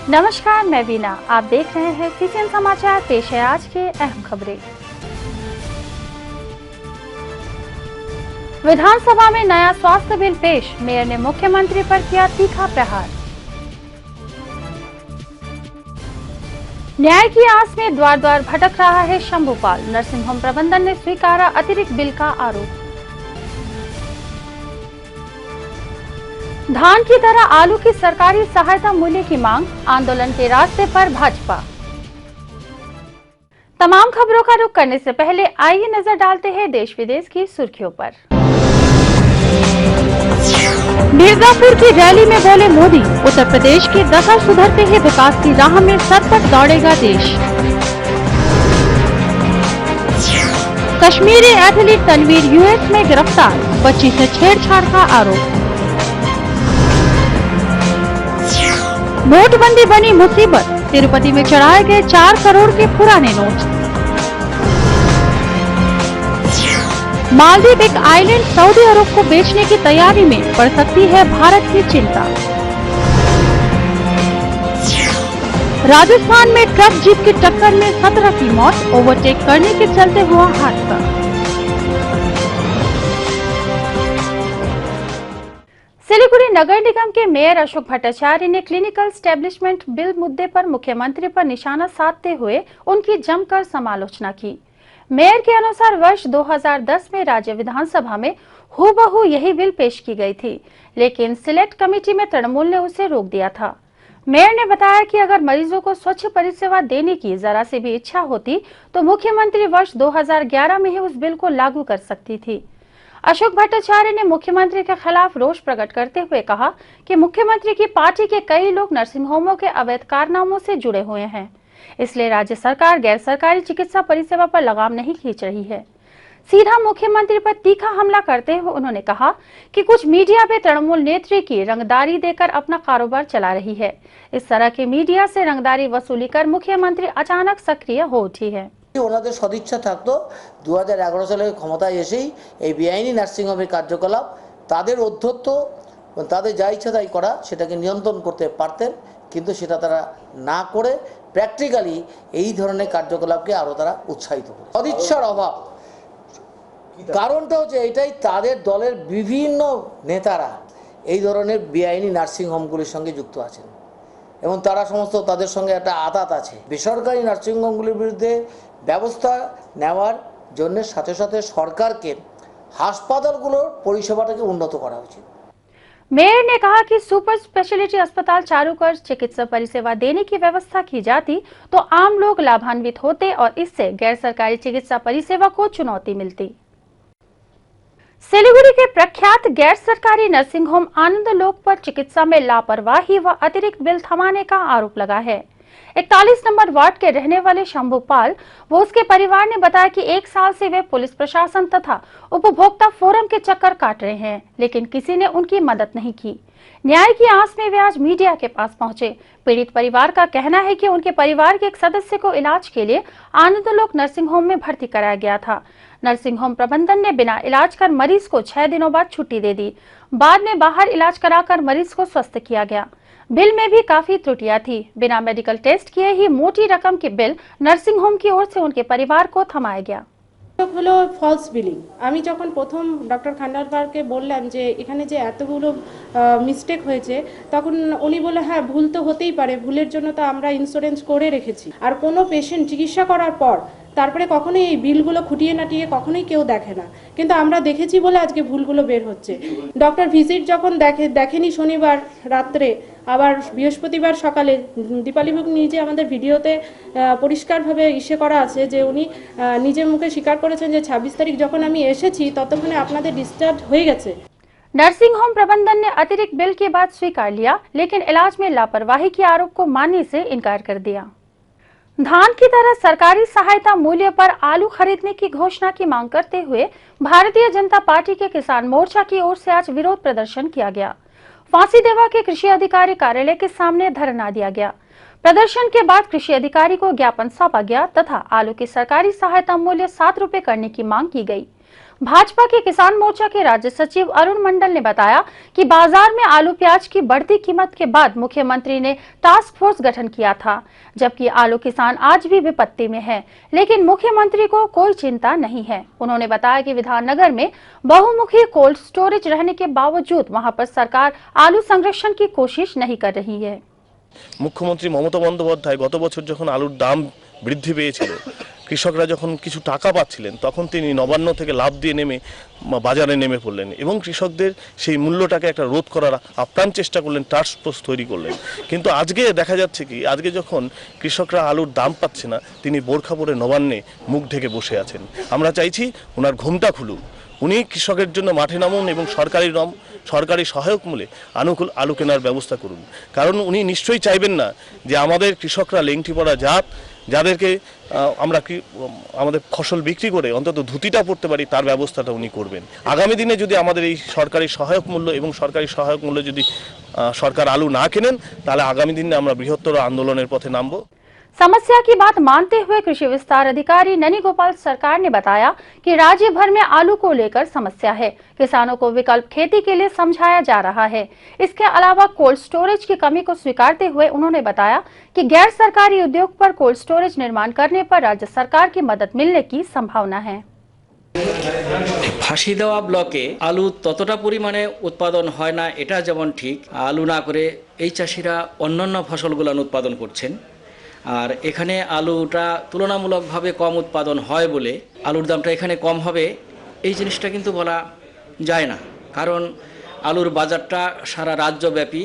नमस्कार, मैं वीना। आप देख रहे हैं सीसीएन समाचार। पेश है आज के अहम खबरें। विधानसभा में नया स्वास्थ्य बिल पेश, मेयर ने मुख्यमंत्री पर किया तीखा प्रहार। न्याय की आस में द्वार द्वार भटक रहा है शंभूपाल, नर्सिंग होम प्रबंधन ने स्वीकारा अतिरिक्त बिल का आरोप। धान की तरह आलू की सरकारी सहायता मूल्य की मांग, आंदोलन के रास्ते पर भाजपा। तमाम खबरों का रुख करने से पहले आइए नजर डालते हैं देश विदेश की सुर्खियों पर। मिर्जापुर की रैली में बोले मोदी, उत्तर प्रदेश की दशा सुधरते ही विकास की राह में सरपट दौड़ेगा देश। कश्मीरी एथलीट तनवीर यूएस में गिरफ्तार, बच्ची से छेड़छाड़ का आरोप। नोटबंदी बनी मुसीबत, तिरुपति में चढ़ाए गए 4 करोड़ के पुराने नोट। मालदीव एक आइलैंड सऊदी अरब को बेचने की तैयारी में, पड़ सकती है भारत की चिंता। राजस्थान में ट्रक जीप की टक्कर में 17 की मौत, ओवरटेक करने के चलते हुआ हादसा। सिलीगुड़ी नगर निगम के मेयर अशोक भट्टाचार्य ने क्लिनिकल स्टैब्लिशमेंट बिल मुद्दे पर मुख्यमंत्री पर निशाना साधते हुए उनकी जमकर समालोचना की। मेयर के अनुसार वर्ष 2010 में राज्य विधानसभा में हूबहू यही बिल पेश की गई थी, लेकिन सिलेक्ट कमेटी में तृणमूल ने उसे रोक दिया था। मेयर ने बताया कि अगर मरीजों को स्वच्छ परिसेवा देने की जरा सी भी इच्छा होती तो मुख्यमंत्री वर्ष 2011 में ही उस बिल को लागू कर सकती थी। अशोक भट्टाचार्य ने मुख्यमंत्री के खिलाफ रोष प्रकट करते हुए कहा कि मुख्यमंत्री की पार्टी के कई लोग नर्सिंग होमों के अवैध कारनामों से जुड़े हुए हैं, इसलिए राज्य सरकार गैर सरकारी चिकित्सा परिसेवा पर लगाम नहीं खींच रही है। सीधा मुख्यमंत्री पर तीखा हमला करते हुए उन्होंने कहा कि कुछ मीडिया भी तृणमूल नेत्री की रंगदारी देकर अपना कारोबार चला रही है। इस तरह के मीडिया से रंगदारी वसूली कर मुख्यमंत्री अचानक सक्रिय हो उठी है। ওনাদের সদিচ্ছা থাকতো 2011 সালে ক্ষমতায় এসেই এই বেআইনি নার্সিং হোমের কার্যকলাপ তাদের অধ্যত্ত তাদের যা ইচ্ছা তাই করা সেটাকে নিয়ন্ত্রণ করতে পারতেন, কিন্তু সেটা তারা না করে প্র্যাকটিক্যালি এই ধরনের কার্যকলাপকে আরো তারা উৎসাহিত করে। সদিচ্ছার অভাব, কারণটা হচ্ছে এটাই, তাদের দলের বিভিন্ন নেতারা এই ধরনের বেআইনি নার্সিং হোমগুলির সঙ্গে যুক্ত আছেন এবং তারা সমস্ত তাদের সঙ্গে একটা আতাত আছে। বেসরকারি নার্সিং হোমগুলির বিরুদ্ধে ব্যবস্থা নেওয়ার জন্য সাথে সাথে সরকারকে হাসপাতালগুলোর পরিষেবাটাকে উন্নত করা উচিত। मेयर ने कहा कि सुपर स्पेशलिटी अस्पताल चालू कर चिकित्सा परिसेवा देने की व्यवस्था की जाती तो आम लोग लाभान्वित होते और इससे गैर सरकारी चिकित्सा परिसेवा को चुनौती मिलती। सिलीगुड़ी के प्रख्यात गैर सरकारी नर्सिंग होम आनंद लोक पर चिकित्सा में लापरवाही व अतिरिक्त बिल थमाने का आरोप लगा है। 41 नंबर वार्ड के रहने वाले शंभूपाल व उसके परिवार ने बताया कि 1 साल से वे पुलिस प्रशासन तथा उपभोक्ता फोरम के चक्कर काट रहे हैं, लेकिन किसी ने उनकी मदद नहीं की। न्याय की आस में वे आज मीडिया के पास पहुंचे। पीड़ित परिवार का कहना है कि उनके परिवार के एक सदस्य को इलाज के लिए आनंदलोक नर्सिंग होम में भर्ती कराया गया था। नर्सिंग होम प्रबंधन ने बिना इलाज कर मरीज को 6 दिनों बाद छुट्टी दे दी। बाद में बाहर इलाज कराकर मरीज को स्वस्थ किया गया। बिल में भी काफी त्रुटियां थी। बिना मेडिकल टेस्ट किए ही मोटी रकम की बिल नर्सिंग होम की ओर से उनके परिवार को थमाया गया। হলো ফলস বিলিং। আমি যখন প্রথম ডক্টর খান্ডারবারকে বললাম যে এখানে যে এতগুলো মিস্টেক হয়েছে, তখন উনি বলে হ্যাঁ ভুল তো হতেই পারে, ভুলের জন্য তো আমরা ইন্স্যুরেন্স করে রেখেছি। আর কোনো পেশেন্ট চিকিৎসা করার পর তারপরে কখনোই এই বিলগুলো খুঁটিয়ে নাটিয়ে কখনোই কেউ দেখে না, কিন্তু আমরা দেখেছি বলে আজকে ভুলগুলো বের হচ্ছে। ডক্টর ভিজিট যখন দেখেনি শনিবার রাত্রে, আবার বৃহস্পতিবার সকালে দীপালিভোগ নিজে আমাদের ভিডিওতে পরিষ্কারভাবে ইসে করা আছে যে উনি নিজের মুখে স্বীকার করেছেন যে 26 তারিখ যখন আমি এসেছি ততক্ষণে আপনাদের ডিসচার্জ হয়ে গেছে। नर्सिंग होम प्रबंधन ने अतिरिक्त बिल की बात स्वीकार लिया, लेकिन इलाज में लापरवाही के आरोप को मानने से इनकार कर दिया। धान की तरह सरकारी सहायता मूल्य पर आलू खरीदने की घोषणा की मांग करते हुए भारतीय जनता पार्टी के किसान मोर्चा की ओर से आज विरोध प्रदर्शन किया गया। फांसीदेवा के कृषि अधिकारी कार्यालय के सामने धरना दिया गया। प्रदर्शन के बाद कृषि अधिकारी को ज्ञापन सौंपा गया तथा आलू की सरकारी सहायता मूल्य 7 रुपए करने की मांग की गई। भाजपा के किसान मोर्चा के राज्य सचिव अरुण मंडल ने बताया कि बाजार में आलू प्याज की बढ़ती कीमत के बाद मुख्यमंत्री ने टास्क फोर्स गठन किया था, जबकि आलू किसान आज भी विपत्ति में है, लेकिन मुख्यमंत्री को कोई चिंता नहीं है। उन्होंने बताया कि विधाननगर में बहुमुखी कोल्ड स्टोरेज रहने के बावजूद वहां पर सरकार आलू संरक्षण की कोशिश नहीं कर रही है। मुख्यमंत्री ममता बंदोपाध्याय गत बছর যখন আলুর দাম বৃদ্ধি পেয়েছিল, কৃষকরা যখন কিছু টাকা পাচ্ছিলেন, তখন তিনি নবান্ন থেকে লাভ দিয়ে নেমে বাজারে নেমে পড়লেন এবং কৃষকদের সেই মূল্যটাকে একটা রোধ করার আপ্রাণ চেষ্টা করলেন, টাস্ক ফোর্স তৈরি করলেন। কিন্তু আজকে দেখা যাচ্ছে কি, আজকে যখন কৃষকরা আলুর দাম পাচ্ছে না, তিনি বোরখা পরে নবান্নে মুখ ঢেকে বসে আছেন। আমরা চাইছি ওনার ঘুমটা খুলুক, উনি কৃষকের জন্য মাঠে নামুন এবং সরকারি সহায়ক মূল্যে আলু কেনার ব্যবস্থা করুন। কারণ উনি নিশ্চয়ই চাইবেন না যে আমাদের কৃষকরা লেংটি পড়া জাত, যাদেরকে আমরা আমাদের ফসল বিক্রি করে অন্তত ধুতিটা পড়তে পারি, তার ব্যবস্থাটা উনি করবেন। আগামী দিনে যদি আমাদের এই সরকারি সহায়ক মূল্য এবং সরকারি সহায়ক মূল্য যদি সরকার আলু না কেনেন, তাহলে আগামী দিনে আমরা বৃহত্তর আন্দোলনের পথে নামব। समस्या की बात मानते हुए कृषि विस्तार अधिकारी ननी गोपाल सरकार ने बताया कि राज्य भर में आलू को लेकर समस्या है, किसानों को विकल्प खेती के लिए समझाया जा रहा है। इसके अलावा कोल्ड स्टोरेज की कमी को स्वीकारते हुए उन्होंने बताया कि गैर सरकारी उद्योग पर कोल्ड स्टोरेज निर्माण करने पर राज्य सरकार की मदद मिलने की संभावना है। ফাঁসি দেওয়া ব্লকে আলু ততটা পরিমাণে উৎপাদন হয় না, এটা যেমন ঠিক, আলু না করে এই চাষিরা অন্যান্য ফসলগুলো উৎপাদন করছেন। আর এখানে আলুটা তুলনামূলকভাবে কম উৎপাদন হয় বলে আলুর দামটা এখানে কম হবে, এই জিনিসটা কিন্তু বলা যায় না। কারণ আলুর বাজারটা সারা রাজ্যব্যাপী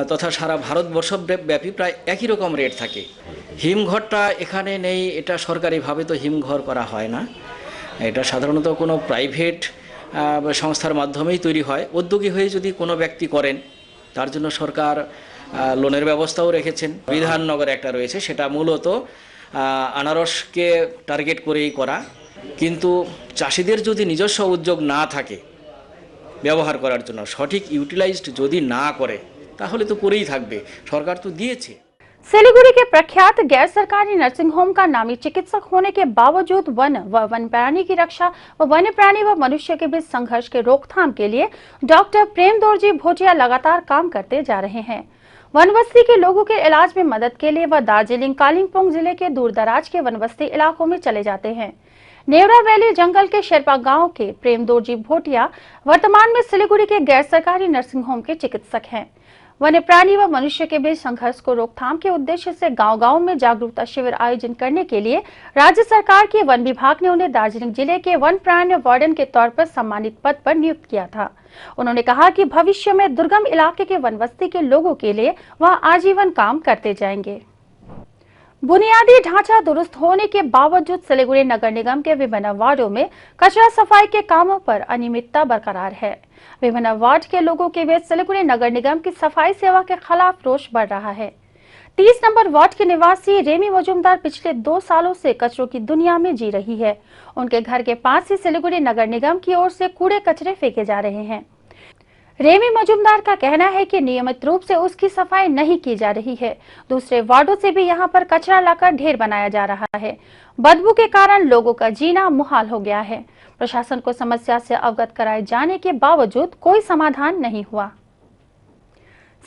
তথা সারা ভারতবর্ষ ব্যাপী প্রায় একই রকম রেট থাকে। হিমঘরটা এখানে নেই, এটা সরকারিভাবে তো হিমঘর করা হয় না, এটা সাধারণত কোনো প্রাইভেট সংস্থার মাধ্যমেই তৈরি হয়। উদ্যোগী হয়ে যদি কোনো ব্যক্তি করেন, তার জন্য সরকার লোনের ব্যবস্থাও রেখেছেন। বিধাননগরে একটা রয়েছে, সেটা মূলত আনারসকে টার্গেট করেই করা। কিন্তু চাষিদের যদি নিজস্ব উদ্যোগ না থাকে ব্যবহার করার জন্য, সঠিক ইউটিলাইজড যদি না করে, তাহলে তো করেই থাকবে, সরকার তো দিয়েছে। सिलीगुड़ी के प्रख्यात गैर सरकारी नर्सिंग होम का नामी चिकित्सक होने के बावजूद वन प्राणी की रक्षा व वन्य प्राणी व मनुष्य के बीच संघर्ष के रोकथाम के लिए डॉक्टर प्रेमदौरजी भोटिया लगातार काम करते जा रहे हैं। वनबस्ती के लोगों के इलाज में मदद के लिए वह दार्जिलिंग कालिम्पोंग जिले के दूरदराज के वनबस्ती इलाकों में चले जाते हैं। नेवरा वैली जंगल के शेरपा गांव के प्रेमदौरजी भोटिया वर्तमान में सिलीगुड़ी के गैर सरकारी नर्सिंग होम के चिकित्सक हैं। वन्य प्राणी व मनुष्य के बीच संघर्ष को रोकथाम के उद्देश्य से गांव-गांव में जागरूकता शिविर आयोजन करने के लिए राज्य सरकार के वन विभाग ने उन्हें दार्जिलिंग जिले के वन प्राणी वार्डन के तौर पर सम्मानित पद पर नियुक्त किया था। उन्होंने कहा कि भविष्य में दुर्गम इलाके के वनबस्ती के लोगों के लिए वह आजीवन काम करते जाएंगे। बुनियादी ढांचा दुरुस्त होने के बावजूद सिलीगुड़ी नगर निगम के विभिन्न वार्डों में कचरा सफाई के कामों पर अनियमितता बरकरार है। विभिन्न वार्ड के लोगों के बीच सिलीगुड़ी नगर निगम की सफाई सेवा के खिलाफ रोष बढ़ रहा है। 30 नंबर वार्ड के निवासी रेमी मजूमदार पिछले 2 सालों से कचरों की दुनिया में जी रही है। उनके घर के पास ही सिलीगुड़ी नगर निगम की ओर से कूड़े कचरे फेंके जा रहे हैं। रेमी मजूमदार का कहना है कि नियमित रूप से उसकी सफाई नहीं की जा रही है। दूसरे वार्डों से भी यहां पर कचरा लाकर ढेर बनाया जा रहा है। बदबू के कारण लोगों का जीना मुहाल हो गया है। प्रशासन को समस्या से अवगत कराए जाने के बावजूद कोई समाधान नहीं हुआ।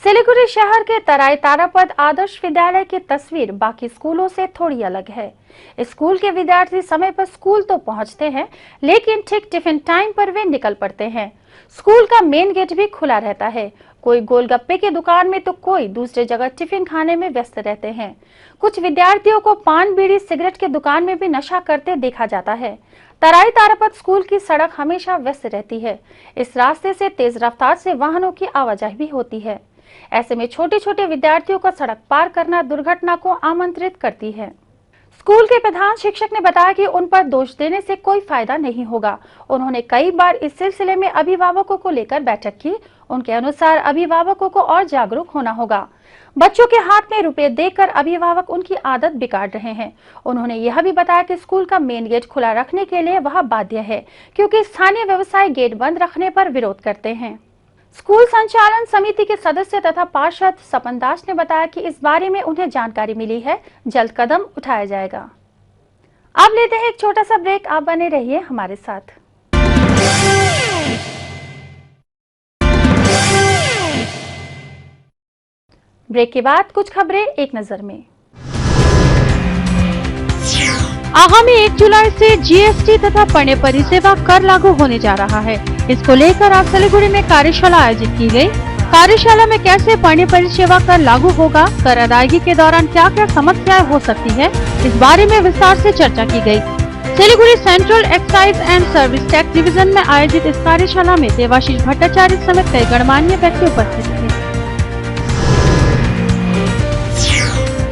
सिलीगुड़ी शहर के तराई तारापद आदर्श विद्यालय की तस्वीर बाकी स्कूलों से थोड़ी अलग है। स्कूल के विद्यार्थी समय पर स्कूल तो पहुंचते हैं, लेकिन ठीक टिफिन टाइम पर वे निकल पड़ते हैं। स्कूल का मेन गेट भी खुला रहता है। कोई गोलगप्पे की दुकान में तो कोई दूसरी जगह टिफिन खाने में व्यस्त रहते हैं। कुछ विद्यार्थियों को पान बीड़ी सिगरेट की दुकान में भी नशा करते देखा जाता है। तराई तारापद स्कूल की सड़क हमेशा व्यस्त रहती है। इस रास्ते से तेज रफ्तार से वाहनों की आवाजाही भी होती है। ऐसे में छोटे छोटे विद्यार्थियों का सड़क पार करना दुर्घटना को आमंत्रित करती है। स्कूल के प्रधान शिक्षक ने बताया कि उन पर दोष देने से कोई फायदा नहीं होगा। उन्होंने कई बार इस सिलसिले में अभिभावकों को लेकर बैठक की। उनके अनुसार अभिभावकों को और जागरूक होना होगा। बच्चों के हाथ में रुपए देकर अभिभावक उनकी आदत बिगाड़ रहे हैं। उन्होंने यह भी बताया कि स्कूल का मेन गेट खुला रखने के लिए वह बाध्य है, क्योंकि स्थानीय व्यवसाय गेट बंद रखने पर विरोध करते हैं। स्कूल संचालन समिति के सदस्य तथा पार्षद सपन दास ने बताया कि इस बारे में उन्हें जानकारी मिली है, जल्द कदम उठाया जाएगा। अब लेते हैं एक छोटा सा ब्रेक, आप बने रहिए हमारे साथ। ब्रेक के बाद कुछ खबरें एक नजर में। आगामी 1 जुलाई से जीएसटी तथा पण्य परिसेवा कर लागू होने जा रहा है। इसको लेकर आज सिलीगुड़ी में कार्यशाला आयोजित की गई। कार्यशाला में कैसे पण्य परिसेवा कर लागू होगा, कर अदायगी के दौरान क्या क्या समस्याएं हो सकती है, इस बारे में विस्तार से चर्चा की गई। Siliguri central excise and service tax division में आयोजित इस कार्यशाला में देवाशीष भट्टाचार्य समेत कई गणमान्य व्यक्ति उपस्थित थे।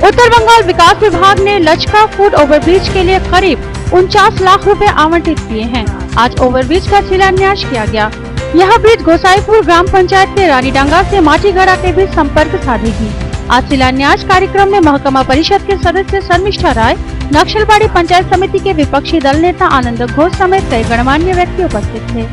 उत्तर बंगाल विकास विभाग ने लचका फुट ओवरब्रिज के लिए करीब 49 लाख रुपए आवंटित किए हैं। आज ओवरब्रिज का शिलान्यास किया गया। यह ब्रिज गोसाईपुर ग्राम पंचायत के रानीडांगा से माटीगढ़ा के बीच संपर्क साधेगी। आज शिलान्यास कार्यक्रम में महकमा परिषद के सदस्य शर्मिष्ठा राय, नक्सलबाड़ी पंचायत समिति के विपक्षी दल नेता आनंद घोष समेत कई गणमान्य व्यक्ति उपस्थित थे।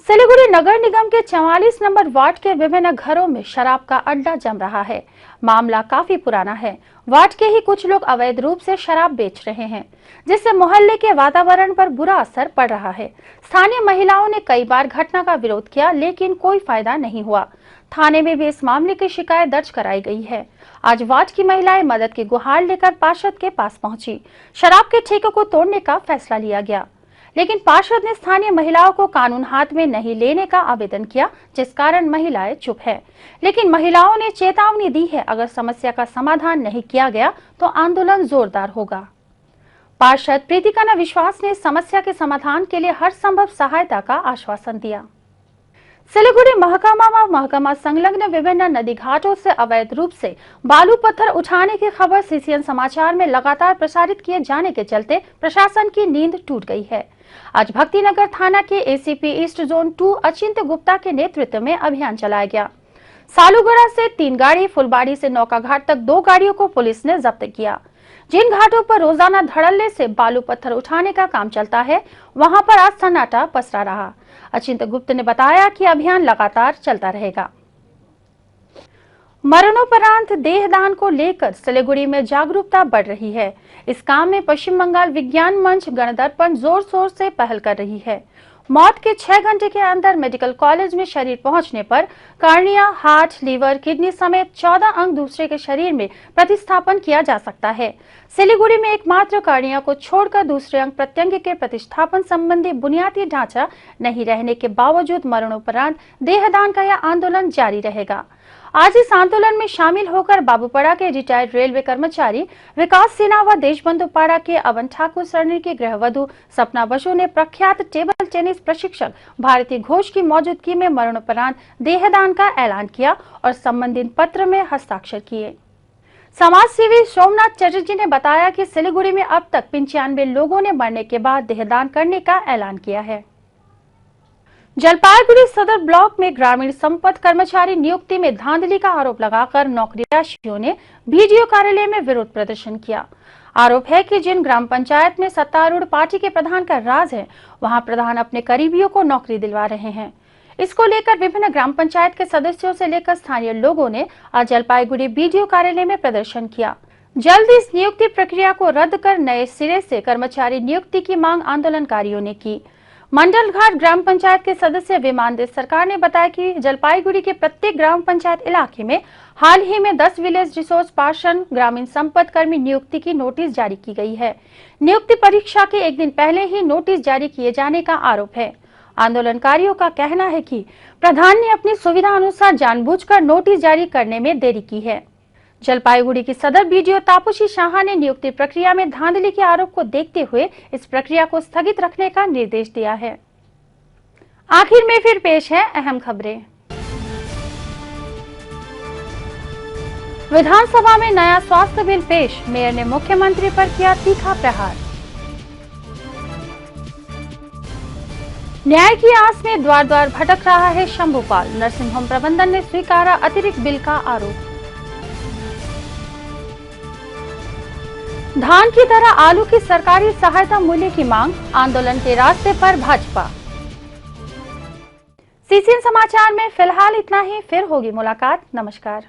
सिलीगुड़ी नगर निगम के 44 नंबर वार्ड के विभिन्न घरों में शराब का अड्डा जम रहा है। मामला काफी पुराना है। वार्ड के ही कुछ लोग अवैध रूप से शराब बेच रहे हैं, जिससे मोहल्ले के वातावरण पर बुरा असर पड़ रहा है। स्थानीय महिलाओं ने कई बार घटना का विरोध किया, लेकिन कोई फायदा नहीं हुआ। थाने में भी इस मामले की शिकायत दर्ज कराई गई है। आज वार्ड की महिलाएं मदद की गुहार लेकर पार्षद के पास पहुंची। शराब के ठेके को तोड़ने का फैसला लिया गया, लेकिन पार्षद ने स्थानीय महिलाओं को कानून हाथ में नहीं लेने का आवेदन किया, जिस कारण महिलाएं चुप है। लेकिन महिलाओं ने चेतावनी दी है, अगर समस्या का समाधान नहीं किया गया तो आंदोलन जोरदार होगा। पार्षद प्रीतिका विश्वास ने समस्या के समाधान के लिए हर संभव सहायता का आश्वासन दिया। सिलीगुड़ी महकमा व महकमा संलग्न विभिन्न नदी घाटों से अवैध रूप से बालू पत्थर उठाने की खबर सीसीएन समाचार में लगातार प्रसारित किए जाने के चलते प्रशासन की नींद टूट गई है। आज भक्तिनगर थाना के एसीपी ईस्ट जोन 2 अचिंत्य गुप्ता के नेतृत्व में अभियान चलाया गया। सालूगढ़ा से 3 गाड़ी, फुलबाड़ी से नौका घाट तक 2 गाड़ियों को पुलिस ने जब्त किया। जिन घाटों पर रोजाना धड़ल्ले से बालू पत्थर उठाने का काम चलता है, वहां पर आज सन्नाटा पसरा रहा। अचिंत्य गुप्त ने बताया कि अभियान लगातार चलता रहेगा। मरणोपरांत देहदान को लेकर सिलीगुड़ी में जागरूकता बढ़ रही है। इस काम में पश्चिम बंगाल विज्ञान मंच गणदर्पण जोर शोर से पहल कर रही है। मौत के 6 घंटे के अंदर मेडिकल कॉलेज में शरीर पहुंचने पर कार्निया, हार्ट, लीवर, किडनी समेत 14 अंग दूसरे के शरीर में प्रतिस्थापन किया जा सकता है। सिलीगुड़ी में एकमात्र कार्निया को छोड़कर दूसरे अंग प्रत्यंग के प्रतिस्थापन संबंधी बुनियादी ढांचा नहीं रहने के बावजूद मरणोपरांत देहदान का यह आंदोलन जारी रहेगा। आज इस आंदोलन में शामिल होकर बाबूपाड़ा के रिटायर्ड रेलवे कर्मचारी विकास सिन्हा व देशबंधु पाड़ा के अवन ठाकुर सरनी की गृहवधू सपना बसु ने प्रख्यात टेबल टेनिस प्रशिक्षक भारती घोष की मौजूदगी में मरणोपरांत देहदान का ऐलान किया और संबंधित पत्र में हस्ताक्षर किए। समाजसेवी सोमनाथ चटर्जी ने बताया कि सिलीगुड़ी में अब तक 95 लोगों ने मरने के बाद देहदान करने का ऐलान किया है। जलपाईगुड़ी सदर ब्लॉक में ग्रामीण संपत्ति कर्मचारी नियुक्ति में धांधली का आरोप लगाकर नौकरियाशियों ने बीडीओ कार्यालय में विरोध प्रदर्शन किया। आरोप है कि जिन ग्राम पंचायत में सत्तारूढ़ पार्टी के प्रधान का राज है, वहां प्रधान अपने करीबियों को नौकरी दिलवा रहे हैं। इसको लेकर विभिन्न ग्राम पंचायत के सदस्यों से लेकर स्थानीय लोगों ने आज जलपाईगुड़ी बीडीओ कार्यालय में प्रदर्शन किया। जल्द इस नियुक्ति प्रक्रिया को रद्द कर नए सिरे से कर्मचारी नियुक्ति की मांग आंदोलनकारियों ने की। मंडल घाट ग्राम पंचायत के सदस्य विमान देश सरकार ने बताया कि जलपाईगुड़ी के प्रत्येक ग्राम पंचायत इलाके में हाल ही में 10 विलेज रिसोर्स पर्सन ग्रामीण संपत्ति कर्मी नियुक्ति की नोटिस जारी की गई है। नियुक्ति परीक्षा के एक दिन पहले ही नोटिस जारी किए जाने का आरोप है। आंदोलनकारियों का कहना है कि प्रधान ने अपनी सुविधा अनुसार जानबूझकर नोटिस जारी करने में देरी की है। जलपाईगुड़ी की सदर बीडीओ तापुशी शाह ने नियुक्ति प्रक्रिया में धांधली के आरोप को देखते हुए इस प्रक्रिया को स्थगित रखने का निर्देश दिया है। आखिर में फिर पेश है अहम खबरें। विधानसभा में नया स्वास्थ्य बिल पेश, मेयर ने मुख्यमंत्री पर किया तीखा प्रहार। न्याय की आस में द्वार द्वार भटक रहा है शंभूपाल, नर्सिंग होम प्रबंधन ने स्वीकारा अतिरिक्त बिल का आरोप। धान की तरह आलू की सरकारी सहायता मूल्य की मांग, आंदोलन के रास्ते पर भाजपा। सीसीएन समाचार में फिलहाल इतना ही, फिर होगी मुलाकात। नमस्कार।